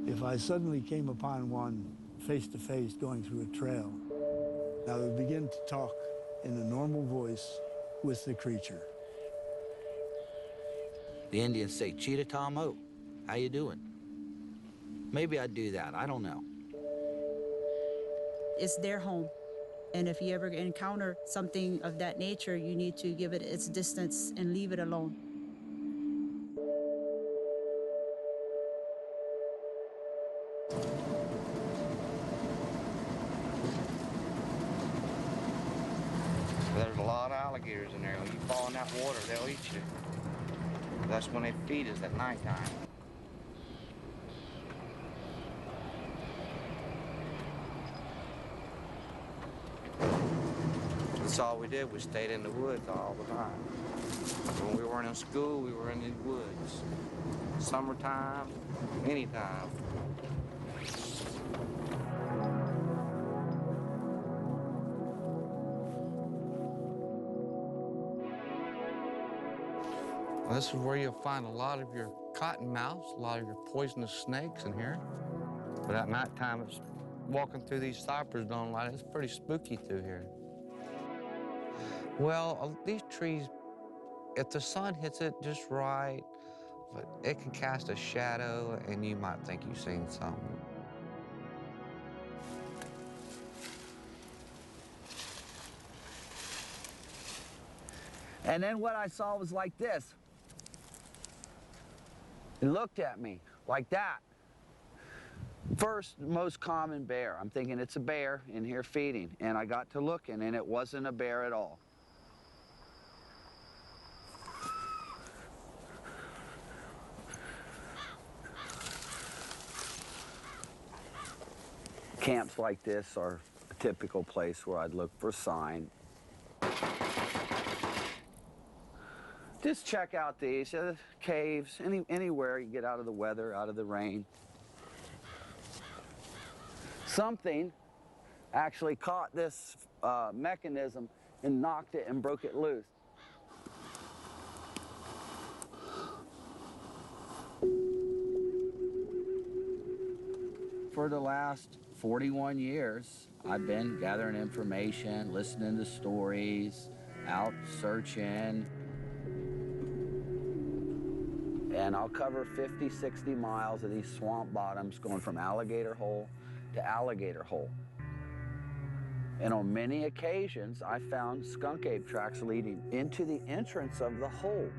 If I suddenly came upon one face to face going through a trail, I would begin to talk in a normal voice with the creature. The Indians say, "Cheetah Tomo, how you doing?" Maybe I'd do that, I don't know. It's their home. And if you ever encounter something of that nature, you need to give it its distance and leave it alone. There's a lot of alligators in there. When you fall in that water, they'll eat you. That's when they feed us at nighttime. That's all we did. We stayed in the woods all the time. When we weren't in school, we were in the woods. Summertime, anytime. This is where you'll find a lot of your cottonmouths, a lot of your poisonous snakes in here. But at nighttime, it's walking through these cypress don't light. It's pretty spooky through here. Well, these trees, if the sun hits it just right, but it can cast a shadow, and you might think you've seen something. And then what I saw was like this. It looked at me like that. First, most common bear. I'm thinking it's a bear in here feeding. And I got to looking, and it wasn't a bear at all. Camps like this are a typical place where I'd look for sign. Just check out these caves, anywhere you get out of the weather, out of the rain. Something actually caught this mechanism and knocked it and broke it loose. For the last 41 years, I've been gathering information, listening to stories, out searching. And I'll cover 50, 60 miles of these swamp bottoms going from alligator hole to alligator hole. And on many occasions, I found skunk ape tracks leading into the entrance of the hole.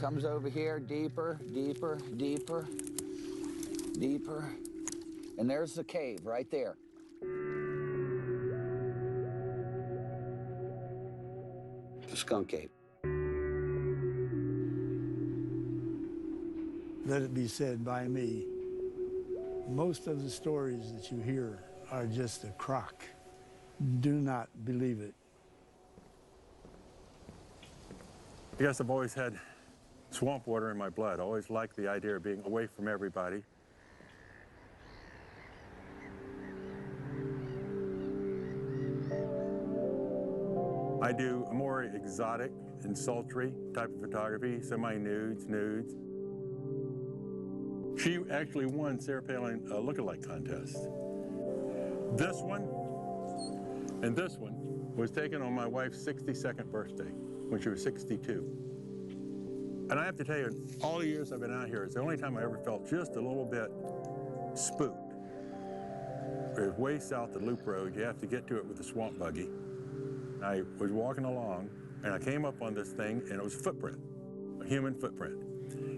Comes over here, deeper, deeper, deeper, deeper. And there's the cave right there. The skunk ape. Let it be said by me, most of the stories that you hear are just a crock. Do not believe it. I guess I've always had swamp water in my blood. I always liked the idea of being away from everybody. I do a more exotic and sultry type of photography, semi-nudes, nudes. She actually won Sarah Palin lookalike contest. This one and this one was taken on my wife's 62nd birthday when she was 62. And I have to tell you, all the years I've been out here, it's the only time I ever felt just a little bit spooked. It was way south of Loop Road. You have to get to it with a swamp buggy. I was walking along, and I came up on this thing, and it was a footprint, a human footprint.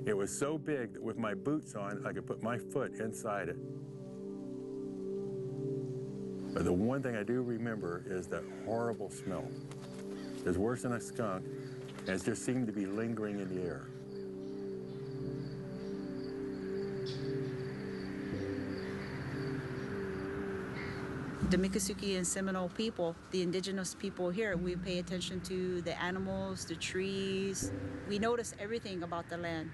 It was so big that with my boots on, I could put my foot inside it. But the one thing I do remember is that horrible smell. It's worse than a skunk, and it just seemed to be lingering in the air. The Miccosukee and Seminole people, the indigenous people here, we pay attention to the animals, the trees. We notice everything about the land.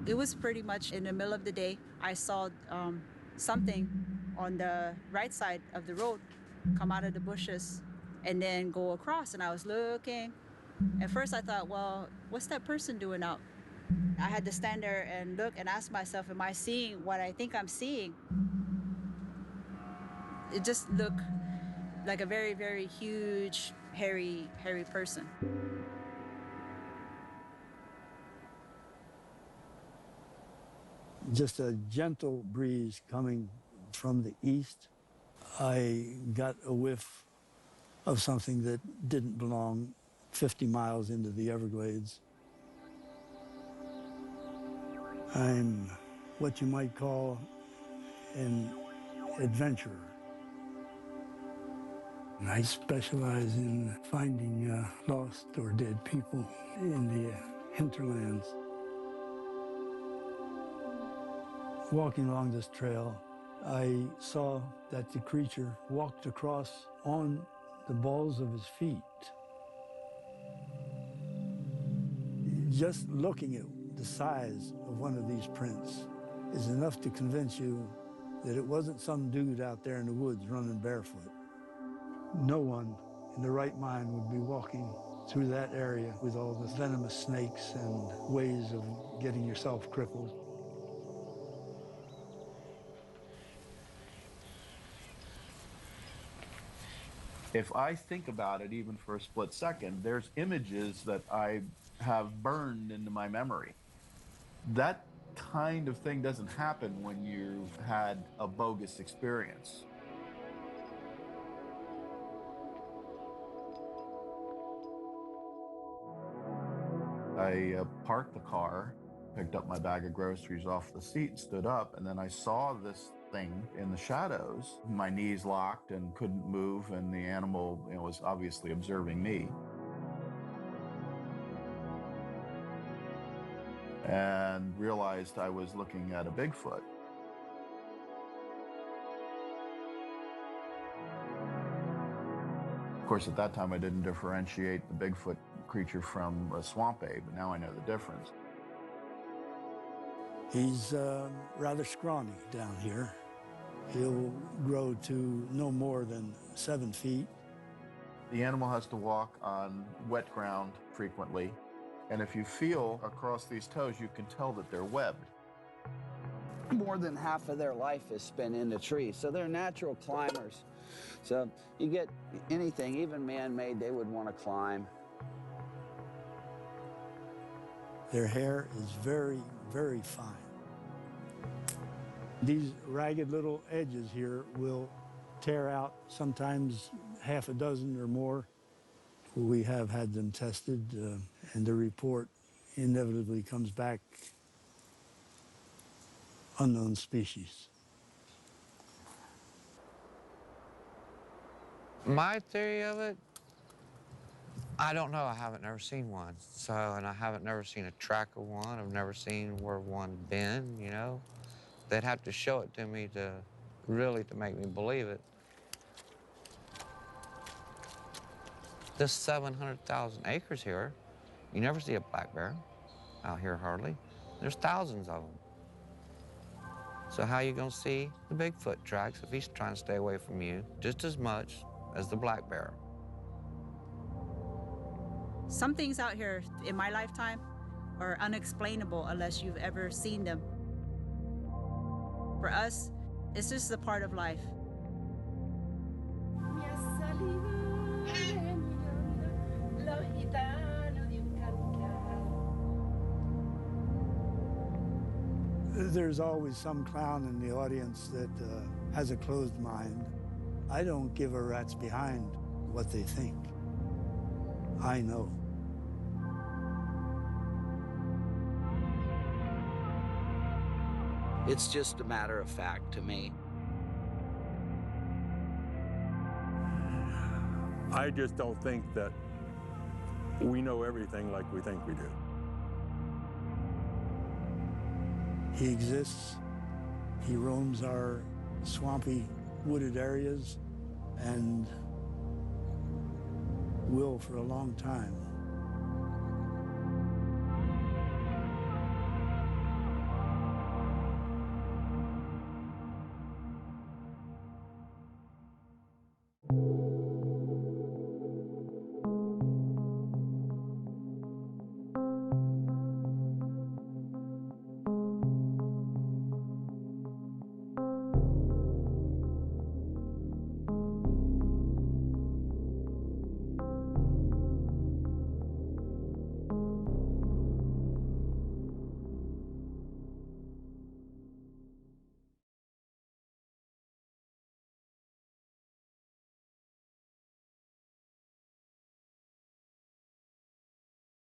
It was pretty much in the middle of the day. I saw something on the right side of the road come out of the bushes and then go across, and I was looking. At first I thought, well, what's that person doing out I had to stand there and look and ask myself, am I seeing what I think I'm seeing? It just looked like a very, very huge, hairy person. Just a gentle breeze coming from the east. I got a whiff of something that didn't belong 50 miles into the Everglades. I'm what you might call an adventurer. And I specialize in finding lost or dead people in the hinterlands. Walking along this trail, I saw that the creature walked across on the balls of his feet. Just looking at the size of one of these prints is enough to convince you that it wasn't some dude out there in the woods running barefoot. No one in the right mind would be walking through that area with all the venomous snakes and ways of getting yourself crippled. If I think about it even for a split second, there's images that I have burned into my memory. That kind of thing doesn't happen when you've had a bogus experience. I parked the car, picked up my bag of groceries off the seat, stood up, and then I saw this thing in the shadows. My knees locked and couldn't move, and the animal, was obviously observing me. And realized I was looking at a Bigfoot. Of course, at that time, I didn't differentiate the Bigfoot creature from a swamp ape, but now I know the difference. He's rather scrawny down here. He'll grow to no more than 7 feet. The animal has to walk on wet ground frequently, and if you feel across these toes, you can tell that they're webbed. More than half of their life is spent in the trees, so they're natural climbers. So you get anything, even man-made, they would want to climb. Their hair is very, very fine. These ragged little edges here will tear out sometimes half a dozen or more. We have had them tested, and the report inevitably comes back unknown species. My theory of it, I don't know. I haven't never seen one. So, and I haven't never seen a track of one. I've never seen where one been, They'd have to show it to me to make me believe it. This 700,000 acres here, you never see a black bear out here hardly. There's thousands of them. So how you gonna see the Bigfoot tracks if he's trying to stay away from you just as much as the black bear? Some things out here in my lifetime are unexplainable unless you've ever seen them. For us, it's just a part of life. There's always some clown in the audience that has a closed mind. I don't give a rat's behind what they think. I know. It's just a matter of fact to me. I just don't think that we know everything like we think we do. He exists. He roams our swampy, wooded areas and will for a long time.